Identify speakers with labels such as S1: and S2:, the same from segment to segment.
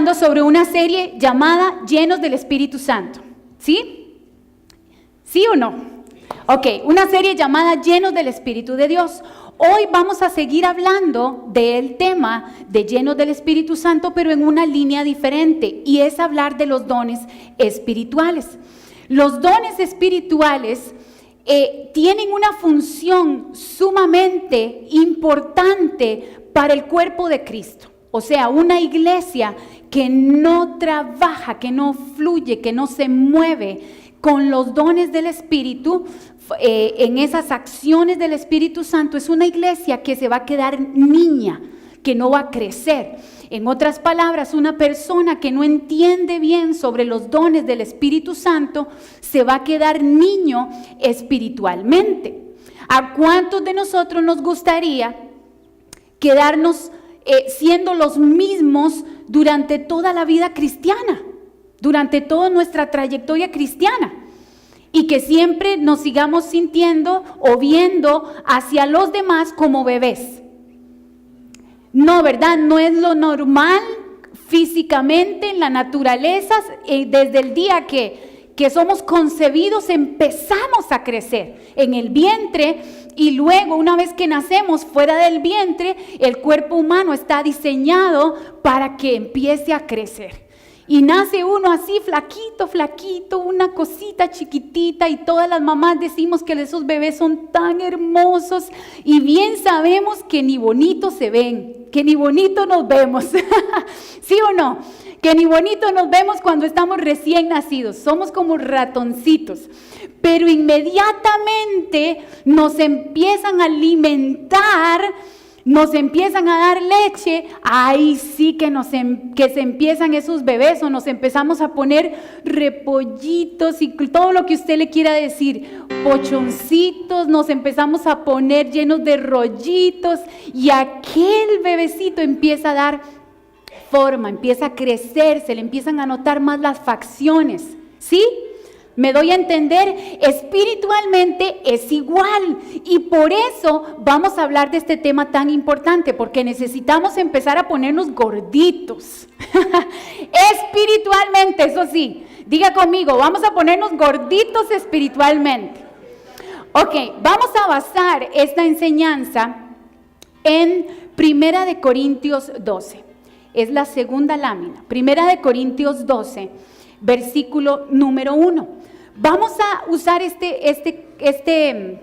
S1: hablando sobre una serie llamada Llenos del Espíritu Santo. ¿Sí? ¿Sí o no? Ok, una serie llamada Llenos del Espíritu de Dios. Hoy vamos a seguir hablando del tema de Llenos del Espíritu Santo, pero en una línea diferente, y es hablar de los dones espirituales. Los dones espirituales tienen una función sumamente importante para el cuerpo de Cristo. O sea, una iglesia que no trabaja, que no fluye, que no se mueve con los dones del Espíritu, en esas acciones del Espíritu Santo, es una iglesia que se va a quedar niña, que no va a crecer. En otras palabras, una persona que no entiende bien sobre los dones del Espíritu Santo se va a quedar niño espiritualmente. ¿A cuántos de nosotros nos gustaría quedarnos siendo los mismos durante toda la vida cristiana, durante toda nuestra trayectoria cristiana, y que siempre nos sigamos sintiendo o viendo hacia los demás como bebés? No, ¿verdad? No es lo normal físicamente en la naturaleza. Desde el día que somos concebidos empezamos a crecer en el vientre, y luego una vez que nacemos fuera del vientre, el cuerpo humano está diseñado para que empiece a crecer. Y nace uno así flaquito, flaquito, una cosita chiquitita, y todas las mamás decimos que esos bebés son tan hermosos, y bien sabemos que ni bonitos se ven, que ni bonito nos vemos. ¿Sí o no? Que ni bonito nos vemos cuando estamos recién nacidos, somos como ratoncitos, pero inmediatamente nos empiezan a alimentar, nos empiezan a dar leche, ahí sí que se empiezan esos bebés, o nos empezamos a poner repollitos y todo lo que usted le quiera decir, pochoncitos, nos empezamos a poner llenos de rollitos, y aquel bebecito empieza a dar forma, empieza a crecer, se le empiezan a notar más las facciones. ¿Sí? ¿Me doy a entender? Espiritualmente es igual, y por eso vamos a hablar de este tema tan importante, porque necesitamos empezar a ponernos gorditos. Espiritualmente, eso sí, diga conmigo, vamos a ponernos gorditos espiritualmente. Ok, vamos a basar esta enseñanza en 1 de Corintios 12. Es la segunda lámina, 1 de Corintios 12, versículo número 1. Vamos a usar este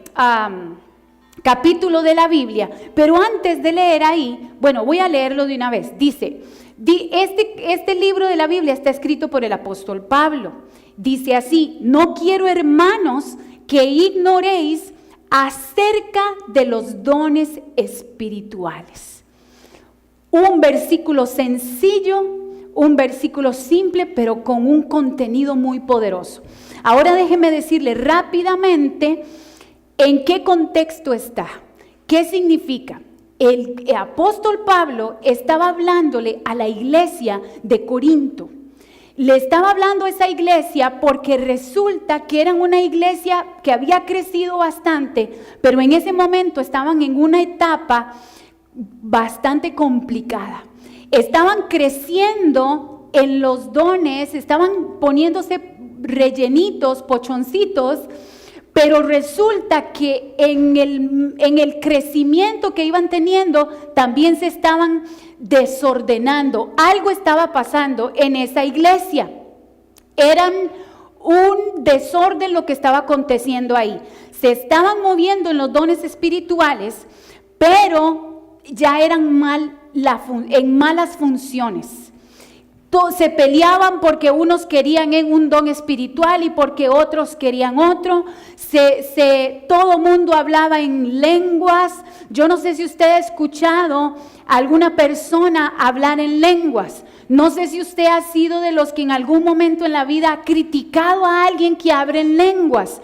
S1: capítulo de la Biblia, pero antes de leer ahí, bueno, voy a leerlo de una vez. Dice, este libro de la Biblia está escrito por el apóstol Pablo. Dice así: no quiero, hermanos, que ignoréis acerca de los dones espirituales. Un versículo sencillo, un versículo simple, pero con un contenido muy poderoso. Ahora déjeme decirle rápidamente en qué contexto está, qué significa. El apóstol Pablo estaba hablándole a la iglesia de Corinto. Le estaba hablando a esa iglesia porque resulta que eran una iglesia que había crecido bastante, pero en ese momento estaban en una etapa bastante complicada. Estaban creciendo en los dones, estaban poniéndose rellenitos, pochoncitos, pero resulta que en el crecimiento que iban teniendo también se estaban desordenando. Algo estaba pasando en esa iglesia. Eran un desorden lo que estaba aconteciendo ahí. Se estaban moviendo en los dones espirituales, pero ya eran en malas funciones. Se peleaban porque unos querían un don espiritual y porque otros querían otro. Todo mundo hablaba en lenguas. Yo no sé si usted ha escuchado a alguna persona hablar en lenguas. No sé si usted ha sido de los que en algún momento en la vida ha criticado a alguien que habla en lenguas.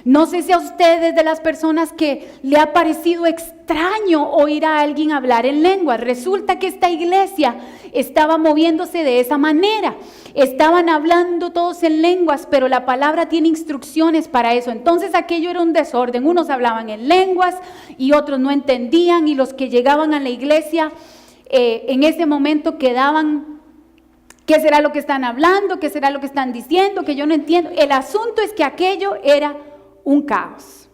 S1: No sé si a ustedes de las personas que le ha parecido extraño oír a alguien hablar en lengua. Resulta que esta iglesia estaba moviéndose de esa manera. Estaban hablando todos en lenguas, pero la palabra tiene instrucciones para eso. Entonces aquello era un desorden. Unos hablaban en lenguas y otros no entendían, y los que llegaban a la iglesia en ese momento quedaban ¿Qué será lo que están hablando? ¿Qué será lo que están diciendo? Que yo no entiendo. El asunto es que aquello era un caos.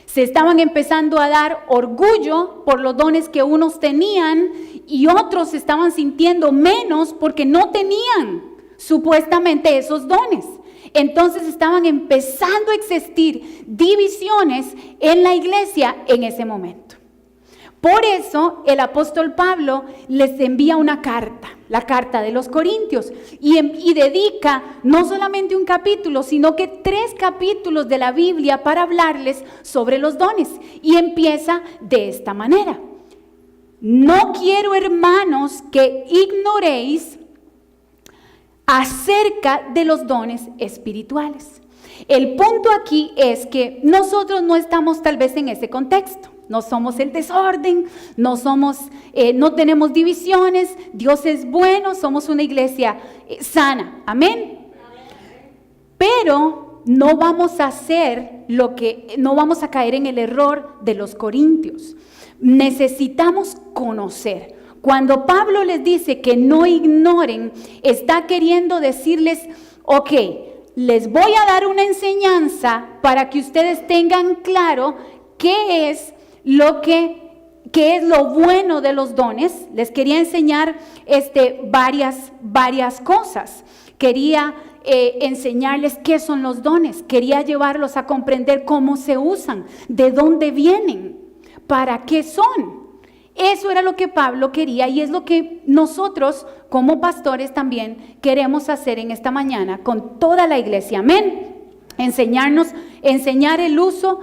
S1: Se estaban empezando a dar orgullo por los dones que unos tenían y otros se estaban sintiendo menos porque no tenían supuestamente esos dones. Entonces estaban empezando a existir divisiones en la iglesia en ese momento. Por eso el apóstol Pablo les envía una carta, la carta de los Corintios, y dedica no solamente un capítulo, sino que 3 capítulos de la Biblia para hablarles sobre los dones. Y empieza de esta manera: no quiero, hermanos, que ignoréis acerca de los dones espirituales. El punto aquí es que nosotros no estamos tal vez en ese contexto. No somos el desorden, no tenemos divisiones, Dios es bueno, somos una iglesia sana, amén. Pero no vamos a no vamos a caer en el error de los corintios. Necesitamos conocer. Cuando Pablo les dice que no ignoren, está queriendo decirles, ok, les voy a dar una enseñanza para que ustedes tengan claro qué es lo bueno de los dones. Les quería enseñar varias cosas. Quería enseñarles qué son los dones. Quería llevarlos a comprender cómo se usan, de dónde vienen, para qué son. Eso era lo que Pablo quería y es lo que nosotros como pastores también queremos hacer en esta mañana con toda la iglesia. Amén. Enseñar el uso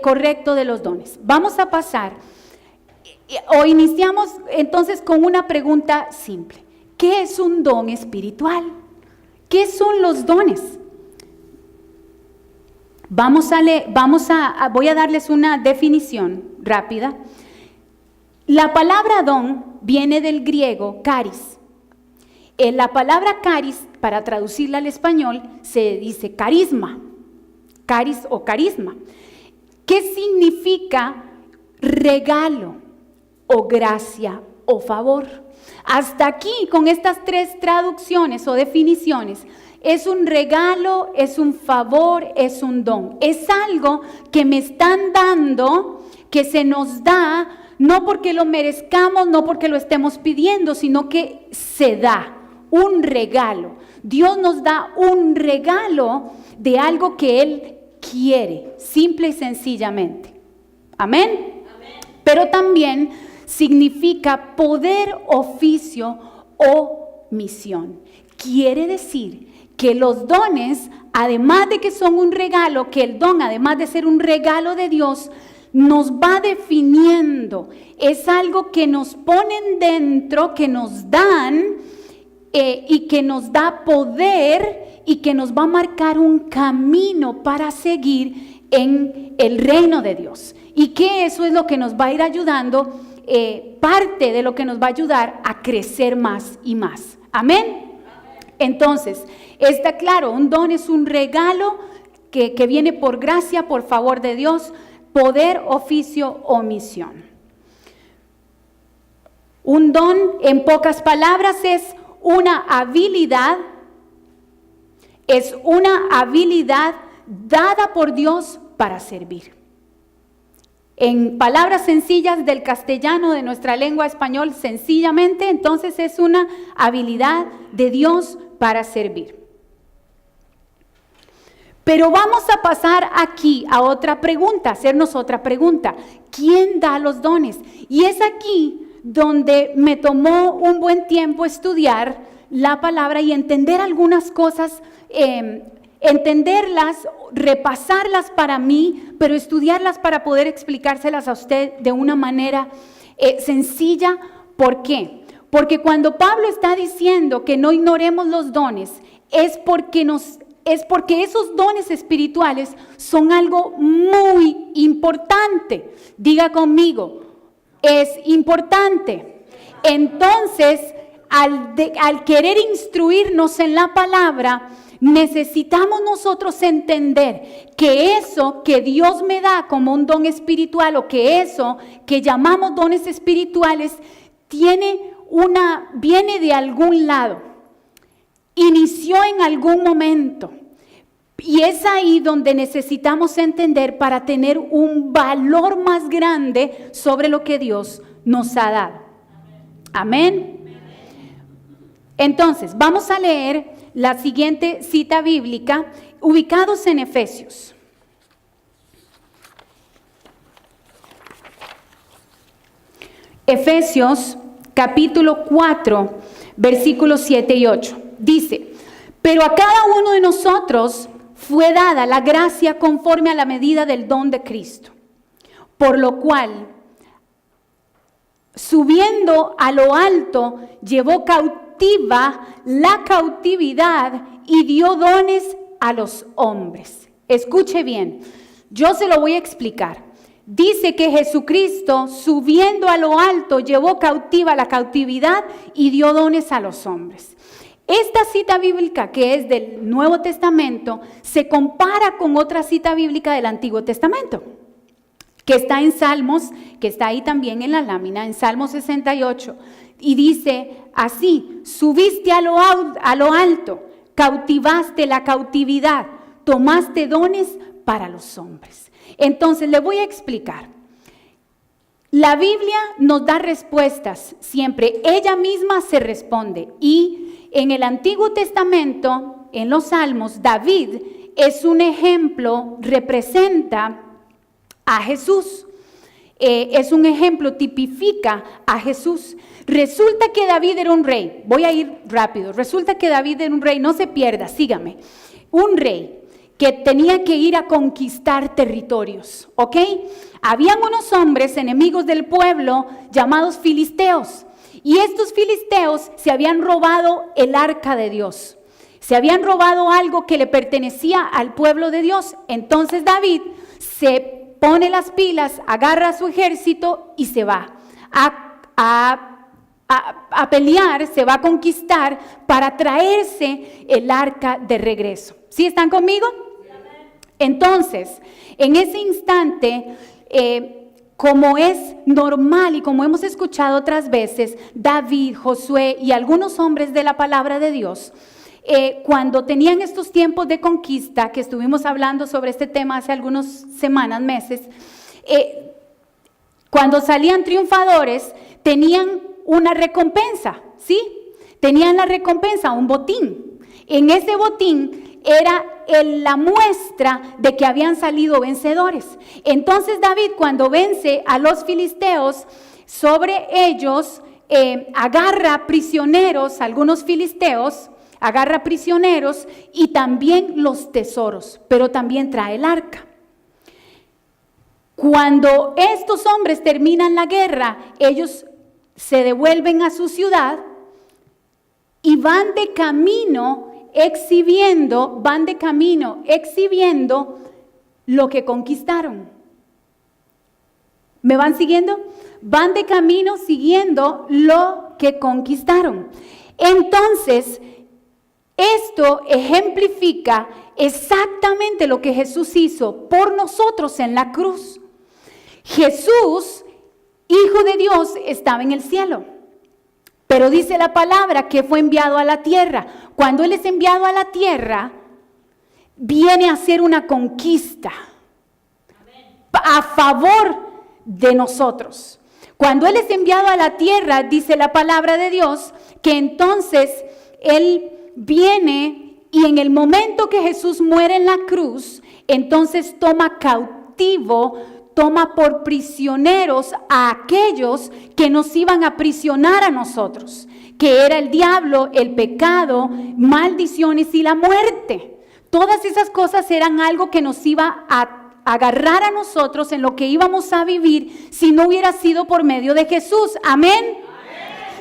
S1: correcto de los dones. Vamos a pasar, o iniciamos entonces con una pregunta simple. ¿Qué es un don espiritual? ¿Qué son los dones? Voy a darles una definición rápida. La palabra don viene del griego charis. La palabra charis, para traducirla al español, se dice carisma, charis o carisma. ¿Qué significa regalo o gracia o favor? Hasta aquí, con estas 3 traducciones o definiciones, es un regalo, es un favor, es un don. Es algo que me están dando, que se nos da, no porque lo merezcamos, no porque lo estemos pidiendo, sino que se da. Un regalo. Dios nos da un regalo de algo que Él quiere, simple y sencillamente. Amén. Pero también significa poder, oficio o misión. Quiere decir que los dones, además de que son un regalo, que el don, además de ser un regalo de Dios, nos va definiendo. Es algo que nos ponen dentro, que nos dan, y que nos da poder y que nos va a marcar un camino para seguir en el reino de Dios. Y que eso es lo que nos va a ir ayudando, parte de lo que nos va a ayudar a crecer más y más. Amén. Entonces, está claro, un don es un regalo que viene por gracia, por favor de Dios, poder, oficio o misión. Un don, en pocas palabras, es una habilidad dada por Dios para servir. En palabras sencillas del castellano, de nuestra lengua español, sencillamente, entonces es una habilidad de Dios para servir. Pero vamos a pasar aquí a otra pregunta, hacernos otra pregunta. ¿Quién da los dones? Y es aquí donde me tomó un buen tiempo estudiar la palabra y entender algunas cosas, entenderlas, repasarlas para mí, pero estudiarlas para poder explicárselas a usted de una manera sencilla. ¿Por qué? Porque cuando Pablo está diciendo que no ignoremos los dones, es porque esos dones espirituales son algo muy importante. Diga conmigo, es importante. Entonces, al querer instruirnos en la palabra, necesitamos nosotros entender que eso que Dios me da como un don espiritual, o que eso que llamamos dones espirituales, viene de algún lado. inició en algún momento. Y es ahí donde necesitamos entender para tener un valor más grande sobre lo que Dios nos ha dado. Amén. Entonces, vamos a leer la siguiente cita bíblica, ubicados en Efesios. Efesios capítulo 4, versículos 7 y 8. Dice: pero a cada uno de nosotros fue dada la gracia conforme a la medida del don de Cristo, por lo cual, subiendo a lo alto, llevó cautiva la cautividad y dio dones a los hombres. Escuche bien, yo se lo voy a explicar. Dice que Jesucristo, subiendo a lo alto, llevó cautiva la cautividad y dio dones a los hombres. Esta cita bíblica, que es del Nuevo Testamento, se compara con otra cita bíblica del Antiguo Testamento, que está en Salmos, que está ahí también en la lámina, en Salmos 68, y dice así: subiste a lo alto, cautivaste la cautividad, tomaste dones para los hombres. Entonces, le voy a explicar. La Biblia nos da respuestas siempre, ella misma se responde, y en el Antiguo Testamento, en los Salmos, David es un ejemplo, representa a Jesús. Es un ejemplo, tipifica a Jesús. Resulta que David era un rey. Voy a ir rápido. Resulta que David era un rey, no se pierda, sígame. Un rey que tenía que ir a conquistar territorios, ¿ok? Habían unos hombres enemigos del pueblo llamados filisteos. Y estos filisteos se habían robado el arca de Dios. Se habían robado algo que le pertenecía al pueblo de Dios. Entonces David se pone las pilas, agarra a su ejército y se va a pelear, se va a conquistar para traerse el arca de regreso. ¿Sí están conmigo? Entonces, en ese instante, como es normal y como hemos escuchado otras veces, David, Josué y algunos hombres de la palabra de Dios, cuando tenían estos tiempos de conquista, que estuvimos hablando sobre este tema hace algunas semanas, meses, cuando salían triunfadores, tenían una recompensa, ¿sí? Tenían la recompensa, un botín. En ese botín era la muestra de que habían salido vencedores. Entonces David, cuando vence a los filisteos, sobre ellos agarra prisioneros, algunos filisteos, agarra prisioneros y también los tesoros, pero también trae el arca. Cuando estos hombres terminan la guerra, ellos se devuelven a su ciudad y van de camino exhibiendo lo que conquistaron. ¿Me van siguiendo? Van de camino siguiendo lo que conquistaron. Entonces, esto ejemplifica exactamente lo que Jesús hizo por nosotros en la cruz. Jesús, Hijo de Dios, estaba en el cielo, pero dice la palabra que fue enviado a la tierra. Cuando Él es enviado a la tierra, viene a hacer una conquista a favor de nosotros. Cuando Él es enviado a la tierra, dice la palabra de Dios, que entonces Él viene y en el momento que Jesús muere en la cruz, entonces toma cautivo, toma por prisioneros a aquellos que nos iban a aprisionar a nosotros, que era el diablo, el pecado, maldiciones y la muerte. Todas esas cosas eran algo que nos iba a agarrar a nosotros en lo que íbamos a vivir si no hubiera sido por medio de Jesús. Amén.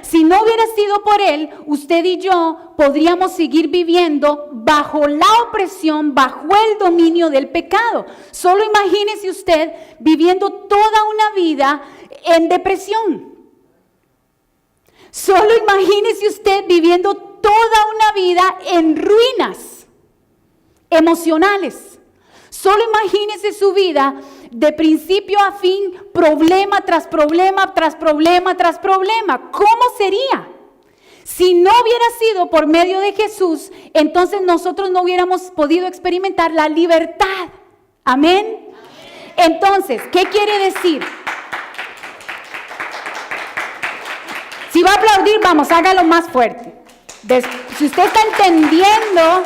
S1: Si no hubiera sido por Él, usted y yo podríamos seguir viviendo bajo la opresión, bajo el dominio del pecado. Solo imagínese usted viviendo toda una vida en depresión. Solo imagínese usted viviendo toda una vida en ruinas emocionales. Solo imagínese su vida de principio a fin, problema tras problema, tras problema, tras problema. ¿Cómo sería? Si no hubiera sido por medio de Jesús, entonces nosotros no hubiéramos podido experimentar la libertad. Amén. Entonces, ¿qué quiere decir? Si va a aplaudir, vamos, hágalo más fuerte. Si usted está entendiendo,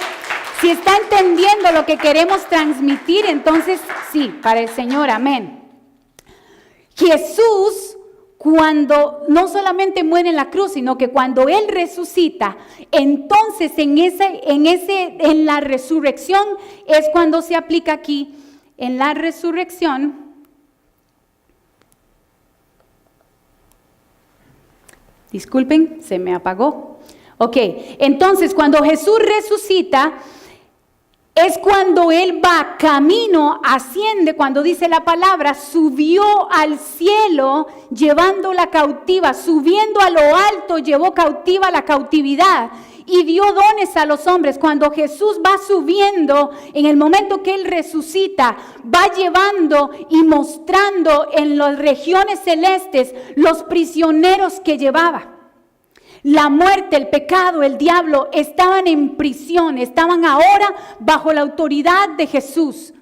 S1: si está entendiendo lo que queremos transmitir, entonces sí, para el Señor, amén. Jesús, cuando no solamente muere en la cruz, sino que cuando Él resucita, entonces en la resurrección es cuando se aplica aquí, en la resurrección. Disculpen, se me apagó. Ok, entonces cuando Jesús resucita, es cuando Él va camino, asciende, cuando dice la palabra, subió al cielo llevando la cautiva, subiendo a lo alto llevó cautiva la cautividad y dio dones a los hombres. Cuando Jesús va subiendo, en el momento que Él resucita, va llevando y mostrando en las regiones celestes los prisioneros que llevaba. La muerte, el pecado, el diablo estaban en prisión, estaban ahora bajo la autoridad de Jesús.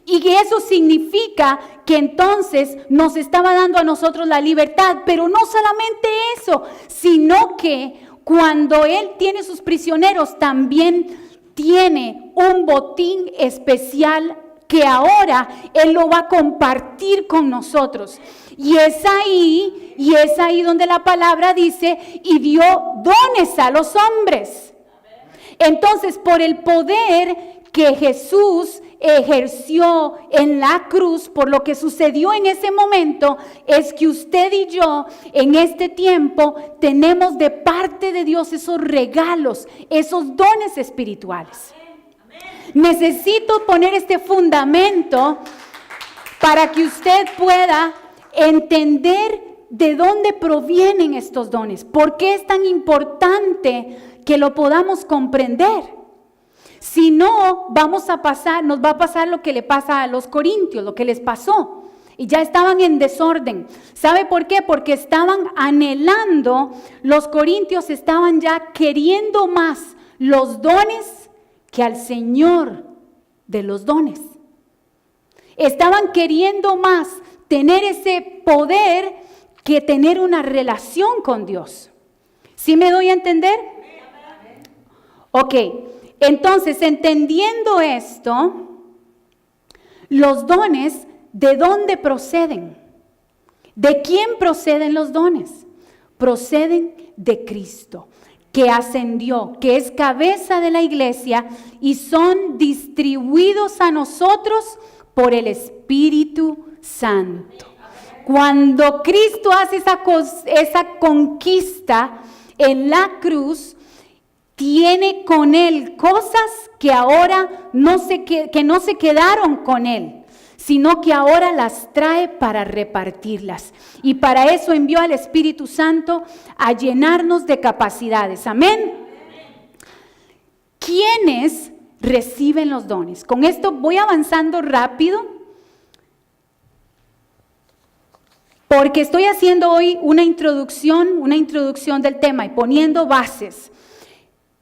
S1: Y eso significa que entonces nos estaba dando a nosotros la libertad, pero no solamente eso, sino que cuando Él tiene sus prisioneros, también tiene un botín especial que ahora Él lo va a compartir con nosotros. Y es ahí donde la palabra dice, y dio dones a los hombres. Entonces, por el poder que Jesús ejerció en la cruz, por lo que sucedió en ese momento, es que usted y yo en este tiempo tenemos de parte de Dios esos regalos, esos dones espirituales. Necesito poner este fundamento para que usted pueda entender de dónde provienen estos dones. ¿Por qué es tan importante que lo podamos comprender? Si no, nos va a pasar lo que le pasa a los corintios, lo que les pasó. Y ya estaban en desorden. ¿Sabe por qué? Porque estaban anhelando, los corintios estaban ya queriendo más los dones que al Señor de los dones. Estaban queriendo más tener ese poder que tener una relación con Dios. ¿Sí me doy a entender? Ok, entonces entendiendo esto, los dones, ¿de dónde proceden? ¿De quién proceden los dones? Proceden de Cristo, que ascendió, que es cabeza de la iglesia y son distribuidos a nosotros por el Espíritu Santo. Cuando Cristo hace esa conquista en la cruz, tiene con Él cosas que ahora no se quedaron con Él, sino que ahora las trae para repartirlas. Y para eso envió al Espíritu Santo a llenarnos de capacidades. Amén. ¿Quiénes reciben los dones? Con esto voy avanzando rápido, porque estoy haciendo hoy una introducción del tema y poniendo bases.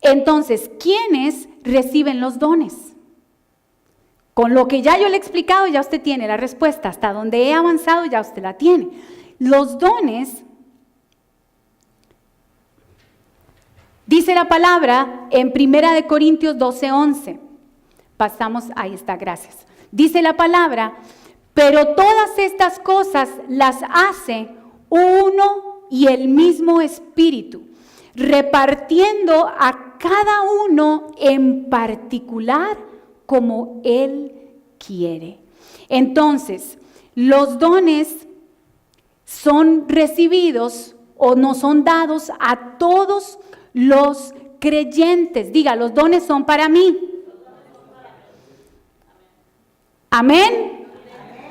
S1: Entonces, ¿quiénes reciben los dones? Con lo que ya yo le he explicado, ya usted tiene la respuesta. Hasta donde he avanzado, ya usted la tiene. Los dones, dice la palabra en 1 Corintios 12:11. Pasamos, ahí está, gracias. Dice la palabra, pero todas estas cosas las hace uno y el mismo Espíritu, repartiendo a cada uno en particular como Él quiere. Entonces, los dones son recibidos o no son dados a todos los creyentes. Diga, los dones son para mí. Amén.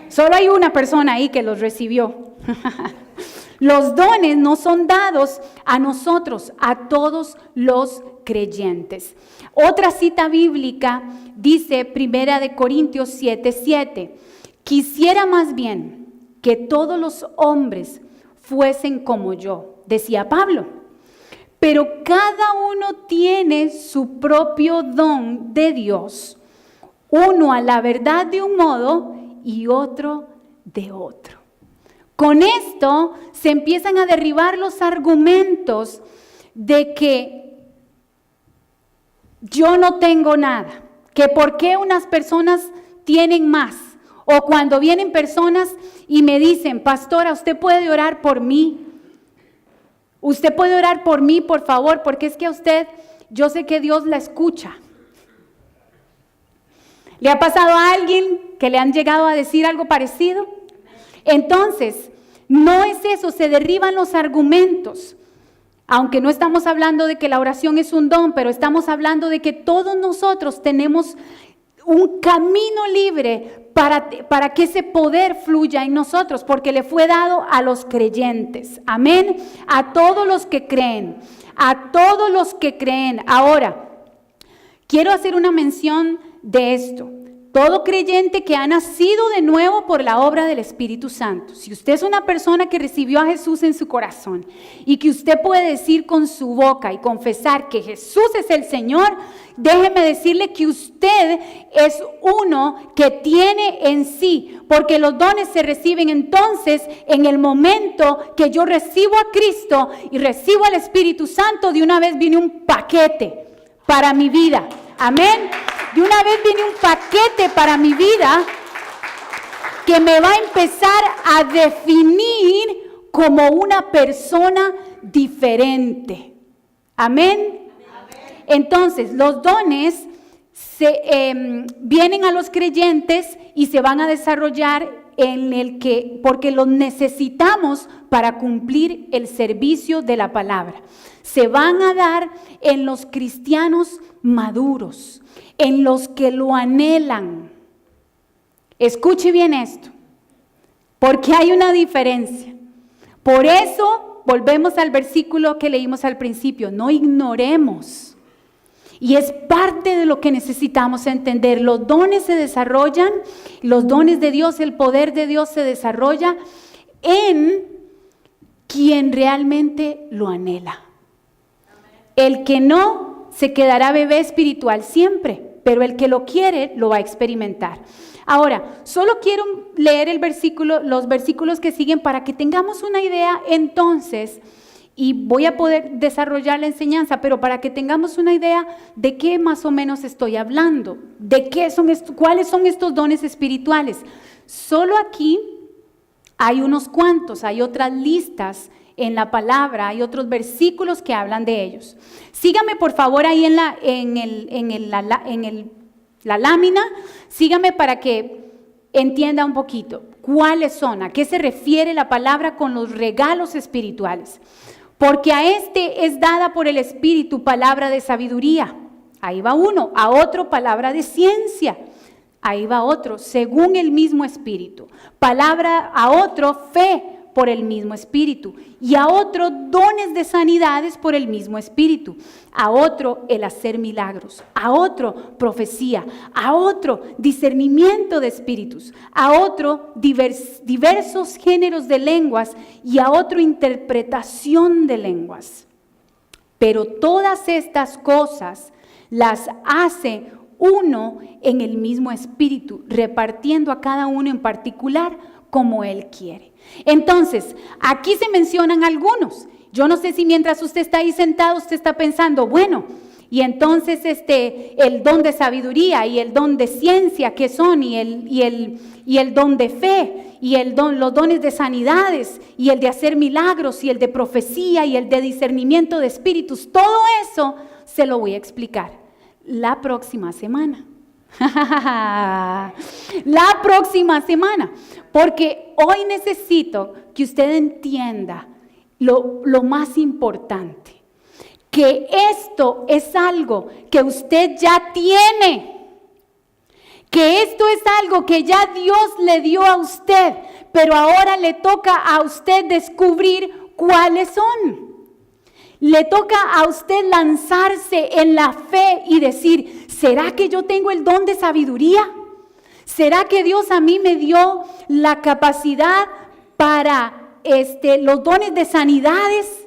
S1: Solo hay una persona ahí que los recibió. Los dones no son dados a nosotros, a todos los creyentes. Otra cita bíblica dice 1 Corintios 7:7. Quisiera más bien que todos los hombres fuesen como yo, decía Pablo. pero cada uno tiene su propio don de Dios. Uno a la verdad de un modo y otro de otro. Con esto se empiezan a derribar los argumentos de que yo no tengo nada, que por qué unas personas tienen más, o cuando vienen personas y me dicen, pastora, ¿usted puede orar por mí? ¿Usted puede orar por mí, por favor? Porque es que a usted, yo sé que Dios la escucha. ¿Le ha pasado a alguien que le han llegado a decir algo parecido? Entonces, no es eso, se derriban los argumentos. Aunque no estamos hablando de que la oración es un don, pero estamos hablando de que todos nosotros tenemos un camino libre para que ese poder fluya en nosotros, porque le fue dado a los creyentes. Amén. A todos los que creen, a todos los que creen. Ahora, quiero hacer una mención de esto. Todo creyente que ha nacido de nuevo por la obra del Espíritu Santo. Si usted es una persona que recibió a Jesús en su corazón y que usted puede decir con su boca y confesar que Jesús es el Señor, déjeme decirle que usted es uno que tiene en sí, porque los dones se reciben entonces en el momento que yo recibo a Cristo y recibo al Espíritu Santo. De una vez viene un paquete para mi vida. Amén. De una vez viene un paquete para mi vida que me va a empezar a definir como una persona diferente. Amén. Entonces, los dones vienen a los creyentes y se van a desarrollar porque los necesitamos para cumplir el servicio de la palabra. Se van a dar en los cristianos maduros, en los que lo anhelan. Escuche bien esto, porque hay una diferencia. Por eso, volvemos al versículo que leímos al principio, no ignoremos. Y es parte de lo que necesitamos entender. Los dones se desarrollan, los dones de Dios, el poder de Dios se desarrolla en quien realmente lo anhela. El que no, se quedará bebé espiritual siempre, pero el que lo quiere, lo va a experimentar. Ahora, solo quiero leer los versículos que siguen para que tengamos una idea entonces, y voy a poder desarrollar la enseñanza, pero para que tengamos una idea de qué más o menos estoy hablando, de cuáles son estos dones espirituales. Solo aquí hay unos cuantos, hay otras listas en la palabra, hay otros versículos que hablan de ellos. Sígame por favor ahí en la lámina, sígame para que entienda un poquito cuáles son, a qué se refiere la palabra con los regalos espirituales. Porque a este es dada por el Espíritu palabra de sabiduría. Ahí va uno. A otro palabra de ciencia. Ahí va otro, según el mismo Espíritu. A otro fe por el mismo Espíritu. Y a otro dones de sanidades por el mismo Espíritu. A otro el hacer milagros. A otro profecía. A otro discernimiento de espíritus. A otro diversos géneros de lenguas. Y a otro interpretación de lenguas. Pero todas estas cosas las hace uno en el mismo Espíritu, repartiendo a cada uno en particular como Él quiere. Entonces, aquí se mencionan algunos. Yo no sé si mientras usted está ahí sentado, usted está pensando, bueno, y entonces el don de sabiduría y el don de ciencia, ¿qué son? Y el don de fe, y los dones de sanidades, y el de hacer milagros, y el de profecía, y el de discernimiento de espíritus. Todo eso se lo voy a explicar la próxima semana. La próxima semana, porque hoy necesito que usted entienda lo más importante, que esto es algo que usted ya tiene, que esto es algo que ya Dios le dio a usted, pero ahora le toca a usted descubrir cuáles son. Le toca a usted lanzarse en la fe y decir, ¿será que yo tengo el don de sabiduría? ¿Será que Dios a mí me dio la capacidad para los dones de sanidades?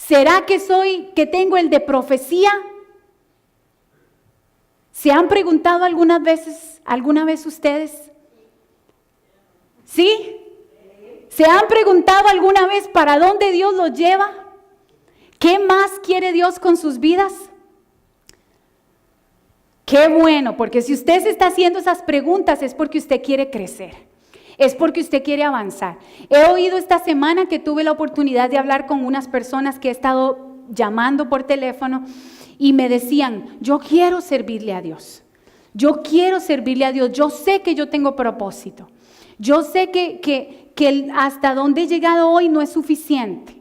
S1: ¿Será que tengo el de profecía? ¿Se han preguntado alguna vez ustedes? ¿Sí? ¿Se han preguntado alguna vez para dónde Dios los lleva? ¿Qué más quiere Dios con sus vidas? Qué bueno, porque si usted se está haciendo esas preguntas es porque usted quiere crecer, es porque usted quiere avanzar. He oído esta semana que tuve la oportunidad de hablar con unas personas que he estado llamando por teléfono y me decían, yo quiero servirle a Dios, yo quiero servirle a Dios, yo sé que yo tengo propósito, yo sé que hasta donde he llegado hoy no es suficiente.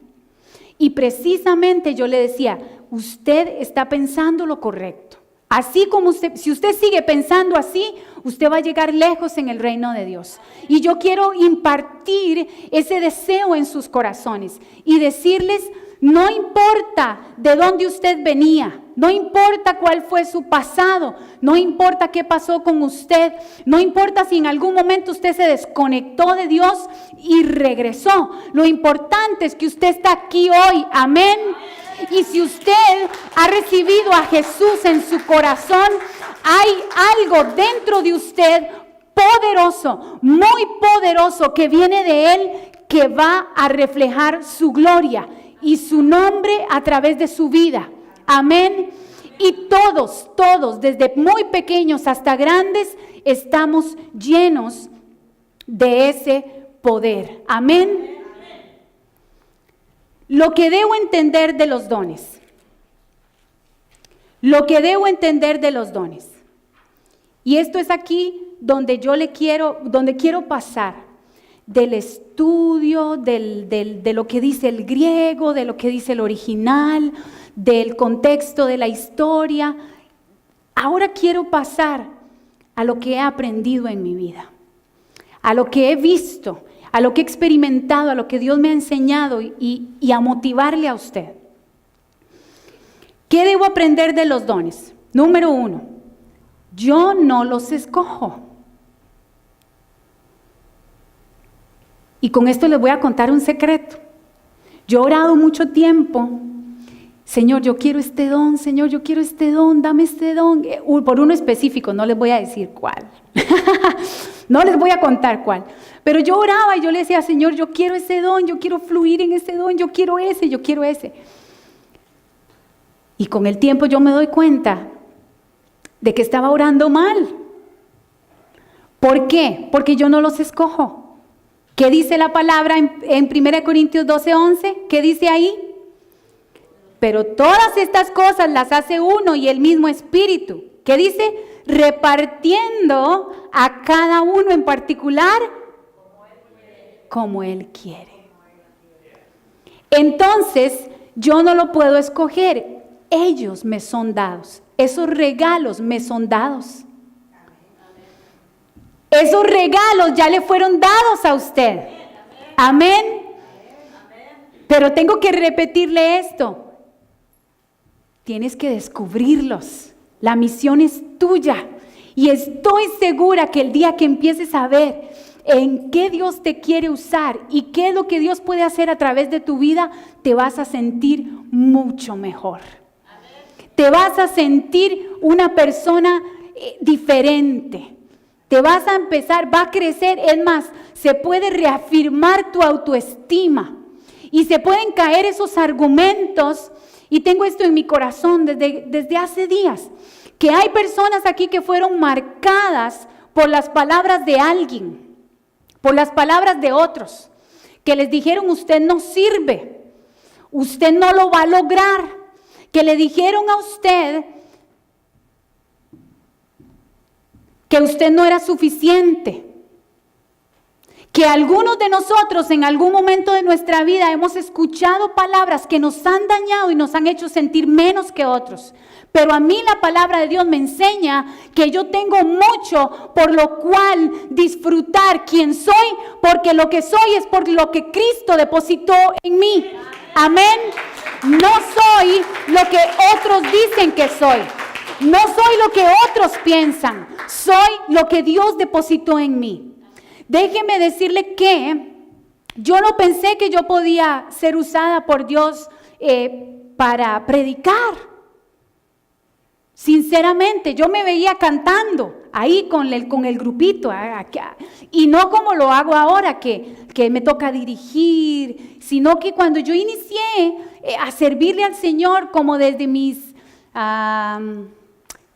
S1: Y precisamente yo le decía, usted está pensando lo correcto. Así como si usted sigue pensando así, usted va a llegar lejos en el reino de Dios. Y yo quiero impartir ese deseo en sus corazones y decirles, no importa de dónde usted venía, no importa cuál fue su pasado, no importa qué pasó con usted, no importa si en algún momento usted se desconectó de Dios y regresó. Lo importante es que usted está aquí hoy, amén. Y si usted ha recibido a Jesús en su corazón, hay algo dentro de usted poderoso, muy poderoso, que viene de Él, que va a reflejar su gloria y su nombre a través de su vida. Amén. Y todos, desde muy pequeños hasta grandes, estamos llenos de ese poder. Amén. Lo que debo entender de los dones. Lo que debo entender de los dones. Y esto es aquí donde donde quiero pasar del estudio, de lo que dice el griego, de lo que dice el original, del contexto de la historia. Ahora quiero pasar a lo que he aprendido en mi vida, a lo que he visto, a lo que he experimentado, a lo que Dios me ha enseñado y a motivarle a usted. ¿Qué debo aprender de los dones? Número 1, yo no los escojo. Y con esto les voy a contar un secreto. Yo he orado mucho tiempo, Señor, yo quiero este don, Señor, yo quiero este don, dame este don. Por uno específico, no les voy a decir cuál. No les voy a contar cuál. Pero yo oraba y yo le decía, Señor, yo quiero ese don, yo quiero fluir en ese don, yo quiero ese, yo quiero ese. Y con el tiempo yo me doy cuenta de que estaba orando mal. ¿Por qué? Porque yo no los escojo. ¿Qué dice la palabra en 1 Corintios 12:11? ¿Qué dice ahí? Pero todas estas cosas las hace uno y el mismo Espíritu. ¿Qué dice? Repartiendo a cada uno en particular como Él quiere. Entonces, yo no lo puedo escoger. Ellos me son dados. Esos regalos me son dados. Esos regalos ya le fueron dados a usted. Amén. Pero tengo que repetirle esto. Tienes que descubrirlos. La misión es tuya. Y estoy segura que el día que empieces a ver en qué Dios te quiere usar y qué es lo que Dios puede hacer a través de tu vida, te vas a sentir mucho mejor. Te vas a sentir una persona diferente. Te vas a empezar, va a crecer, es más, se puede reafirmar tu autoestima y se pueden caer esos argumentos. Y tengo esto en mi corazón desde hace días, que hay personas aquí que fueron marcadas por las palabras de alguien, por las palabras de otros, que les dijeron usted no sirve, usted no lo va a lograr, que le dijeron a usted que usted no era suficiente, que algunos de nosotros en algún momento de nuestra vida hemos escuchado palabras que nos han dañado y nos han hecho sentir menos que otros. Pero a mí la palabra de Dios me enseña que yo tengo mucho por lo cual disfrutar quién soy, porque lo que soy es por lo que Cristo depositó en mí. Amén. No soy lo que otros dicen que soy. No soy lo que otros piensan. Soy lo que Dios depositó en mí. Déjeme decirle que yo no pensé que yo podía ser usada por Dios para predicar. Sinceramente, yo me veía cantando ahí con el grupito, y no como lo hago ahora, que me toca dirigir, sino que cuando yo inicié a servirle al Señor, como desde mis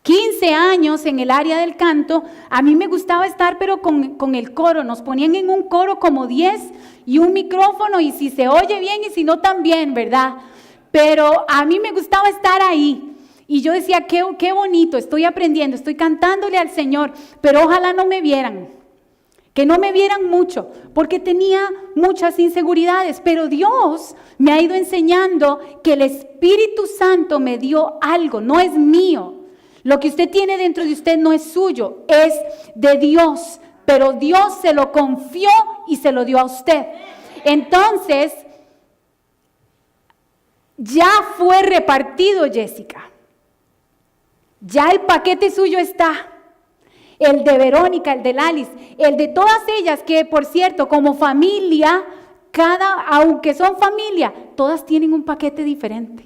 S1: 15 años en el área del canto, a mí me gustaba estar pero con el coro. Nos ponían en un coro como 10 y un micrófono, y si se oye bien y si no también, ¿verdad? Pero a mí me gustaba estar ahí. Y yo decía, qué bonito, estoy aprendiendo, estoy cantándole al Señor, pero ojalá no me vieran, que no me vieran mucho, porque tenía muchas inseguridades. Pero Dios me ha ido enseñando que el Espíritu Santo me dio algo, no es mío. Lo que usted tiene dentro de usted no es suyo, es de Dios, pero Dios se lo confió y se lo dio a usted. Entonces, ya fue repartido, Jessica. Ya el paquete suyo está, el de Verónica, el de Lalis, el de todas ellas, que por cierto, como familia, aunque son familia, todas tienen un paquete diferente.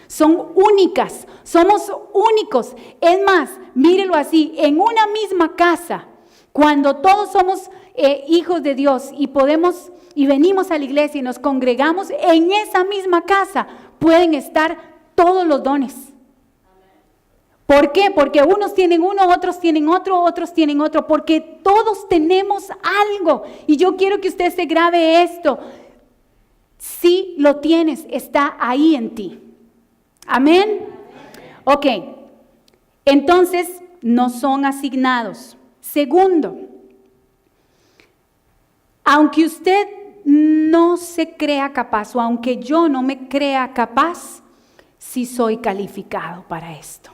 S1: Son únicas, somos únicos. Es más, mírelo así, en una misma casa, cuando todos somos hijos de Dios y podemos y venimos a la iglesia y nos congregamos, en esa misma casa pueden estar todos los dones. ¿Por qué? Porque unos tienen uno, otros tienen otro, otros tienen otro, porque todos tenemos algo. Y yo quiero que usted se grabe esto. Si lo tienes, está ahí en ti. Amén. Ok, entonces no son asignados. Segundo, aunque usted no se crea capaz, o aunque yo no me crea capaz, sí soy calificado para esto.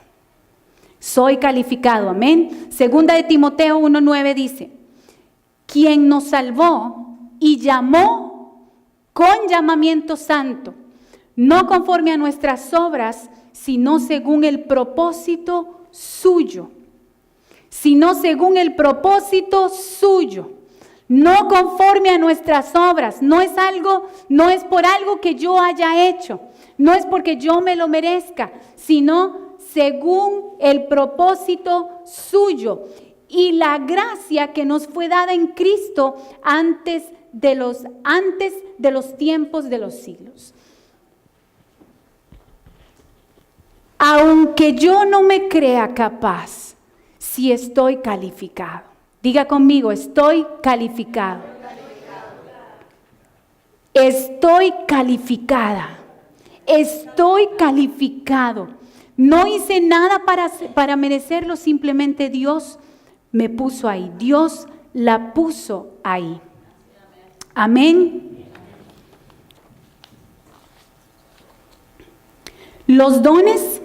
S1: Soy calificado, amén. Segunda de Timoteo 1:9 dice, quien nos salvó y llamó con llamamiento santo, no conforme a nuestras obras, sino según el propósito suyo. Sino según el propósito suyo. No conforme a nuestras obras. No es por algo que yo haya hecho. No es porque yo me lo merezca, sino según el propósito suyo y la gracia que nos fue dada en Cristo antes de los tiempos de los siglos. Aunque yo no me crea capaz, sí estoy calificado. Diga conmigo, estoy calificado. Estoy calificada. Estoy calificado. No hice nada para merecerlo, simplemente Dios me puso ahí. Dios la puso ahí. Amén. Los dones,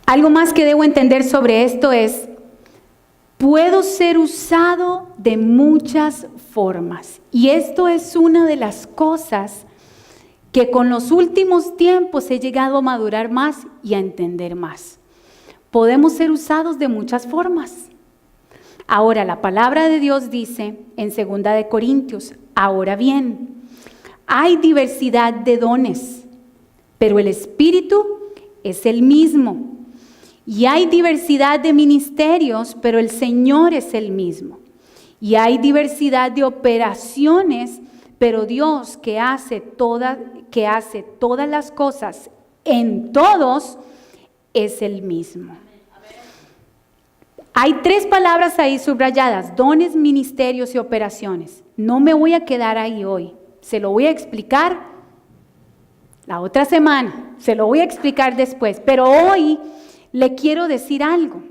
S1: algo más que debo entender sobre esto es, puedo ser usado de muchas formas. Y esto es una de las cosas que con los últimos tiempos he llegado a madurar más y a entender más. Podemos ser usados de muchas formas. Ahora, la palabra de Dios dice en 2 de Corintios, ahora bien, hay diversidad de dones, pero el Espíritu es el mismo. Y hay diversidad de ministerios, pero el Señor es el mismo. Y hay diversidad de operaciones, pero Dios que hace todas las cosas en todos es el mismo. Hay 3 palabras ahí subrayadas, dones, ministerios y operaciones. No me voy a quedar ahí hoy, se lo voy a explicar la otra semana, se lo voy a explicar después, pero hoy le quiero decir algo,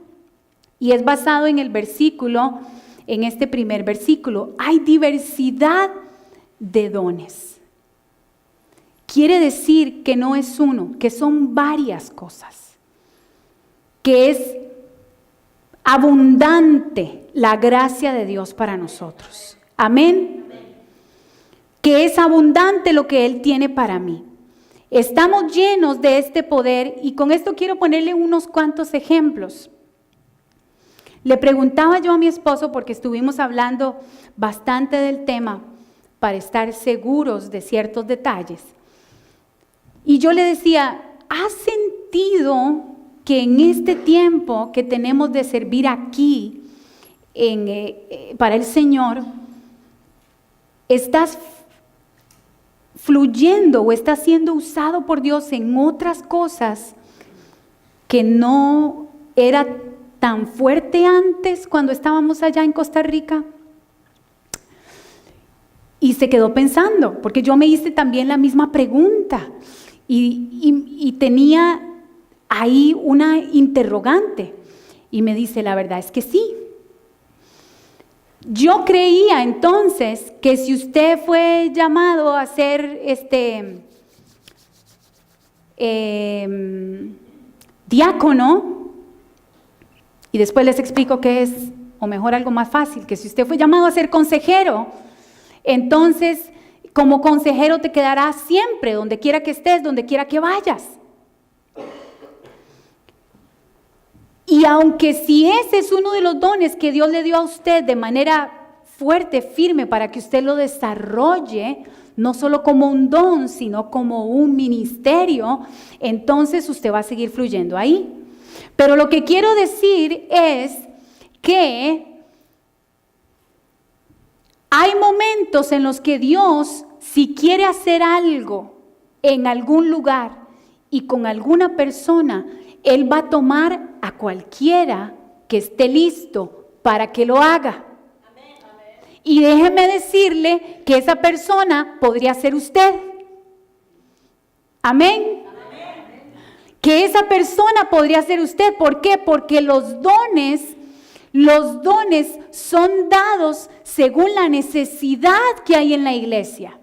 S1: y es basado en el versículo, en este primer versículo. Hay diversidad de dones. Quiere decir que no es uno, que son varias cosas, que es abundante la gracia de Dios para nosotros. Amén. Que es abundante lo que Él tiene para mí. Estamos llenos de este poder y con esto quiero ponerle unos cuantos ejemplos. Le preguntaba yo a mi esposo, porque estuvimos hablando bastante del tema para estar seguros de ciertos detalles. Y yo le decía, ¿has sentido que en este tiempo que tenemos de servir aquí para el Señor, estás fluyendo o estás siendo usado por Dios en otras cosas que no era tan fuerte antes cuando estábamos allá en Costa Rica? Y se quedó pensando, porque yo me hice también la misma pregunta y tenía ahí una interrogante. Y me dice, la verdad es que sí. Yo creía entonces que si usted fue llamado a ser diácono, y después les explico qué es, o mejor algo más fácil, que si usted fue llamado a ser consejero, entonces como consejero te quedarás siempre, donde quiera que estés, donde quiera que vayas. Y aunque si ese es uno de los dones que Dios le dio a usted de manera fuerte, firme, para que usted lo desarrolle, no solo como un don, sino como un ministerio, entonces usted va a seguir fluyendo ahí. Pero lo que quiero decir es que hay momentos en los que Dios, si quiere hacer algo en algún lugar y con alguna persona, Él va a tomar a cualquiera que esté listo para que lo haga. Y déjeme decirle que esa persona podría ser usted. Amén. Que esa persona podría ser usted. ¿Por qué? Porque los dones son dados según la necesidad que hay en la iglesia.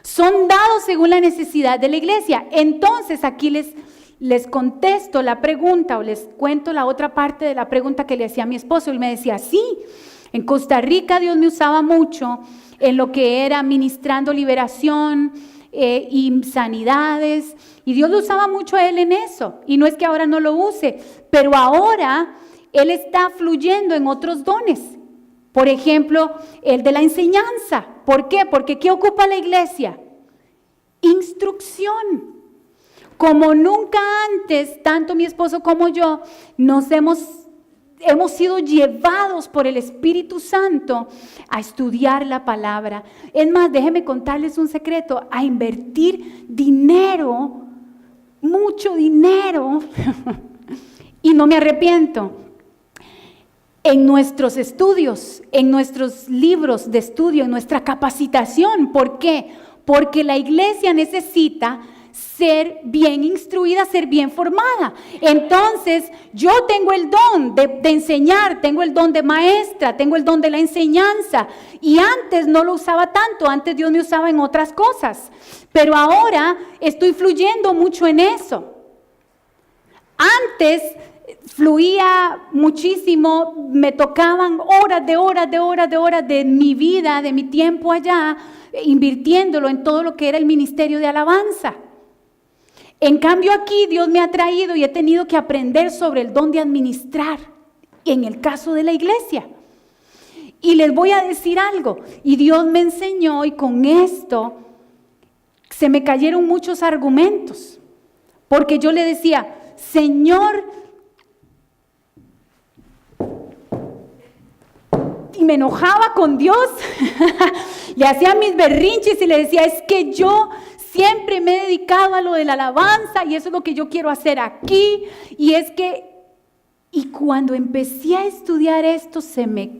S1: Son dados según la necesidad de la iglesia. Entonces aquí les contesto la pregunta, o les cuento la otra parte de la pregunta que le hacía a mi esposo. Él me decía, sí, en Costa Rica Dios me usaba mucho en lo que era ministrando liberación y sanidades, y Dios lo usaba mucho a él en eso, y no es que ahora no lo use, pero ahora él está fluyendo en otros dones. Por ejemplo, el de la enseñanza. ¿Por qué? Porque ¿qué ocupa la iglesia? Instrucción. Como nunca antes, tanto mi esposo como yo, hemos sido llevados por el Espíritu Santo a estudiar la palabra. Es más, déjenme contarles un secreto, a invertir dinero, mucho dinero, y no me arrepiento, en nuestros estudios, en nuestros libros de estudio, en nuestra capacitación. ¿Por qué? Porque la iglesia necesita ser bien instruida, ser bien formada. Entonces, yo tengo el don de enseñar, tengo el don de maestra, tengo el don de la enseñanza, y antes no lo usaba tanto, antes Dios me usaba en otras cosas, pero ahora estoy fluyendo mucho en eso. Antes fluía muchísimo, me tocaban horas de mi vida, de mi tiempo allá, invirtiéndolo en todo lo que era el ministerio de alabanza. En cambio aquí Dios me ha traído y he tenido que aprender sobre el don de administrar, en el caso de la iglesia. Y les voy a decir algo, y Dios me enseñó, y con esto se me cayeron muchos argumentos, porque yo le decía, Señor, y me enojaba con Dios, le hacía mis berrinches y le decía, es que yo siempre me he dedicado a lo de la alabanza y eso es lo que yo quiero hacer aquí, y cuando empecé a estudiar esto se me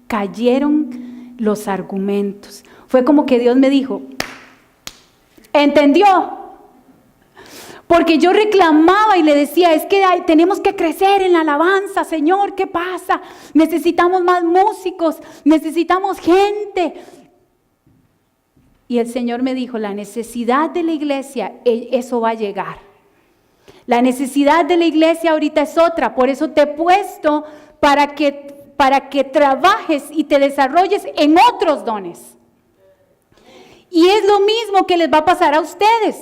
S1: cayeron los argumentos. Fue como que Dios me dijo, ¿entendió? Porque yo reclamaba y le decía, es que tenemos que crecer en la alabanza, Señor, ¿qué pasa? Necesitamos más músicos, necesitamos gente. Y el Señor me dijo, la necesidad de la iglesia, eso va a llegar. La necesidad de la iglesia ahorita es otra, por eso te he puesto para que trabajes y te desarrolles en otros dones. Y es lo mismo que les va a pasar a ustedes.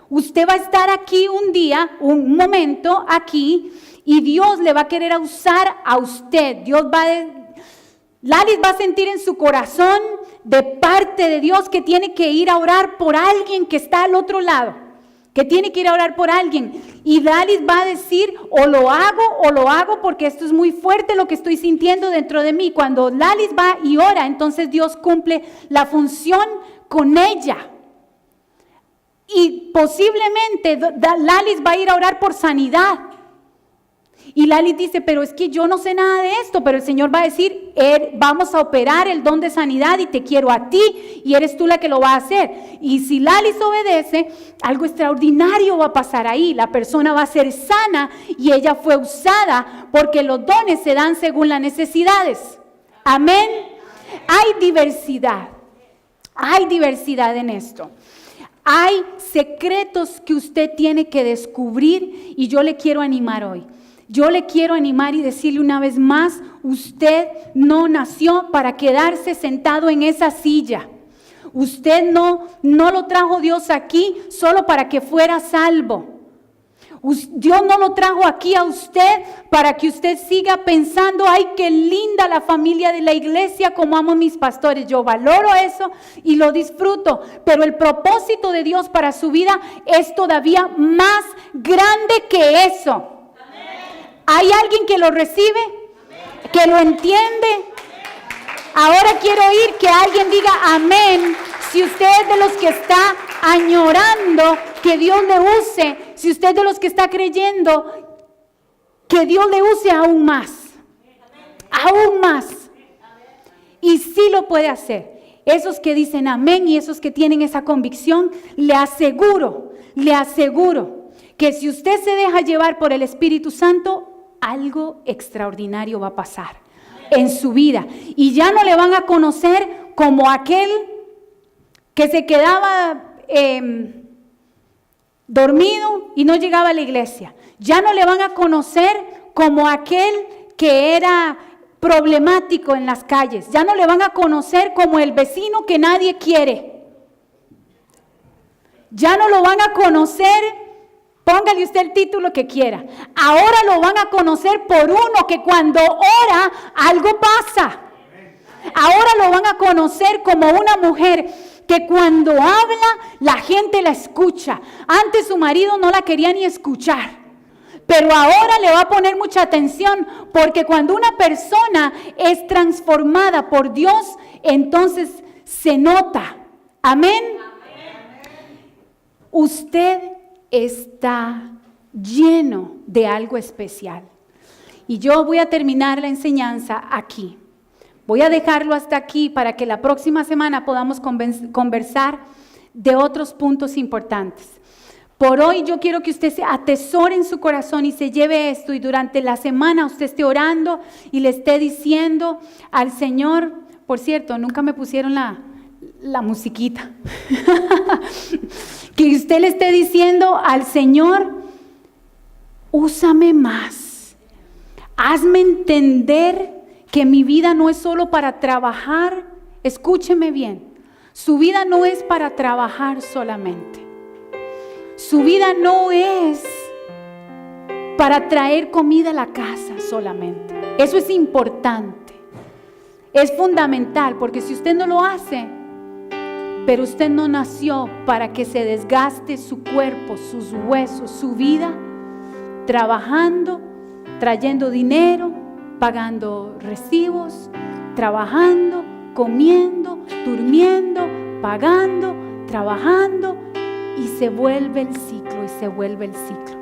S1: Usted va a estar aquí un día, un momento aquí, y Dios le va a querer usar a usted. Dios Lalis va a sentir en su corazón de parte de Dios que tiene que ir a orar por alguien que está al otro lado, que tiene que ir a orar por alguien. Y Lalis va a decir, o lo hago porque esto es muy fuerte lo que estoy sintiendo dentro de mí. Cuando Lalis va y ora, entonces Dios cumple la función con ella. Y posiblemente Lalis va a ir a orar por sanidad. Y Lalis dice, pero es que yo no sé nada de esto, pero el Señor va a decir, vamos a operar el don de sanidad y te quiero a ti y eres tú la que lo va a hacer. Y si Lalis obedece, algo extraordinario va a pasar ahí. La persona va a ser sana y ella fue usada porque los dones se dan según las necesidades. Amén. Hay diversidad en esto. Hay secretos que usted tiene que descubrir y yo le quiero animar hoy. Yo le quiero animar y decirle una vez más, usted no nació para quedarse sentado en esa silla. Usted no lo trajo Dios aquí solo para que fuera salvo. Dios no lo trajo aquí a usted para que usted siga pensando, ay, qué linda la familia de la iglesia, como amo a mis pastores. Yo valoro eso y lo disfruto, pero el propósito de Dios para su vida es todavía más grande que eso. ¿Hay alguien que lo recibe? ¿Que lo entiende? Ahora quiero oír que alguien diga amén. Si usted es de los que está añorando que Dios le use, si usted es de los que está creyendo que Dios le use aún más. Y sí lo puede hacer. Esos que dicen amén y esos que tienen esa convicción, le aseguro que si usted se deja llevar por el Espíritu Santo, algo extraordinario va a pasar en su vida. Y ya no le van a conocer como aquel que se quedaba dormido y no llegaba a la iglesia. Ya no le van a conocer como aquel que era problemático en las calles. Ya no le van a conocer como el vecino que nadie quiere. Ya no lo van a conocer. Póngale usted el título que quiera. Ahora lo van a conocer por uno que cuando ora algo pasa. Ahora lo van a conocer como una mujer que cuando habla la gente la escucha. Antes su marido no la quería ni escuchar, pero ahora le va a poner mucha atención porque cuando una persona es transformada por Dios, entonces se nota. Amén. Usted está lleno de algo especial. Y yo voy a terminar la enseñanza aquí. Voy a dejarlo hasta aquí para que la próxima semana podamos conversar de otros puntos importantes. Por hoy yo quiero que usted se atesore en su corazón y se lleve esto y durante la semana usted esté orando y le esté diciendo al Señor, por cierto, nunca me pusieron la musiquita. Que usted le esté diciendo al Señor, úsame más, hazme entender que mi vida no es solo para trabajar. Escúcheme bien, su vida no es para trabajar solamente, su vida no es para traer comida a la casa solamente. Eso es importante, es fundamental, porque si usted no lo hace, pero usted no nació para que se desgaste su cuerpo, sus huesos, su vida, trabajando, trayendo dinero, pagando recibos, trabajando, comiendo, durmiendo, pagando, trabajando, y se vuelve el ciclo y se vuelve el ciclo.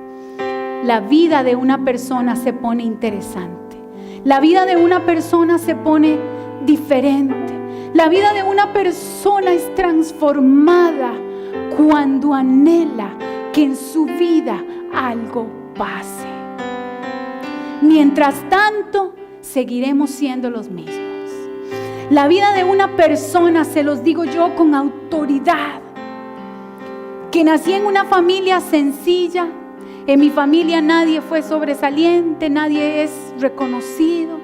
S1: La vida de una persona se pone interesante. La vida de una persona se pone diferente. La vida de una persona es transformada cuando anhela que en su vida algo pase. Mientras tanto, seguiremos siendo los mismos. La vida de una persona, se los digo yo con autoridad, que nací en una familia sencilla. En mi familia nadie fue sobresaliente, nadie es reconocido.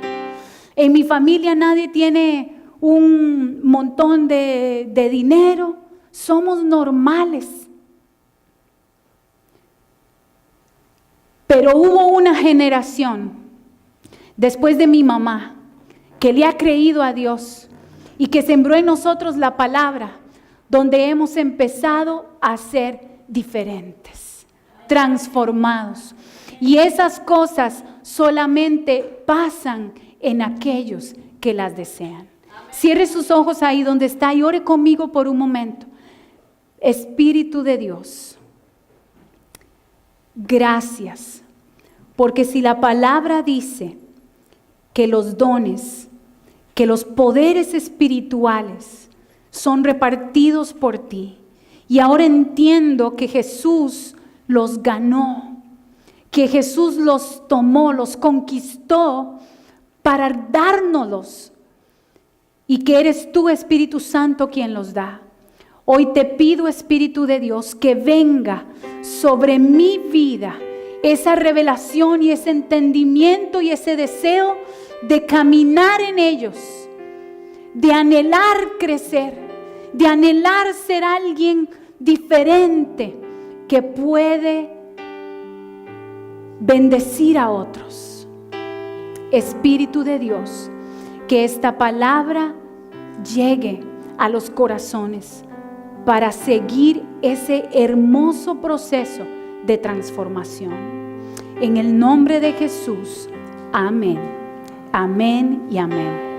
S1: En mi familia nadie tiene un montón de dinero. Somos normales. Pero hubo una generación después de mi mamá que le ha creído a Dios y que sembró en nosotros la palabra, donde hemos empezado a ser diferentes, transformados. Y esas cosas solamente pasan en aquellos que las desean. Cierre sus ojos ahí donde está y ore conmigo por un momento. Espíritu de Dios, gracias, porque si la palabra dice que los dones, que los poderes espirituales son repartidos por ti, y ahora entiendo que Jesús los ganó, que Jesús los tomó, los conquistó para dárnoslos, y que eres tú, Espíritu Santo, quien los da. Hoy te pido, Espíritu de Dios, que venga sobre mi vida esa revelación y ese entendimiento y ese deseo de caminar en ellos, de anhelar crecer, de anhelar ser alguien diferente que puede bendecir a otros. Espíritu de Dios, que esta palabra llegue a los corazones para seguir ese hermoso proceso de transformación. En el nombre de Jesús, amén, amén y amén.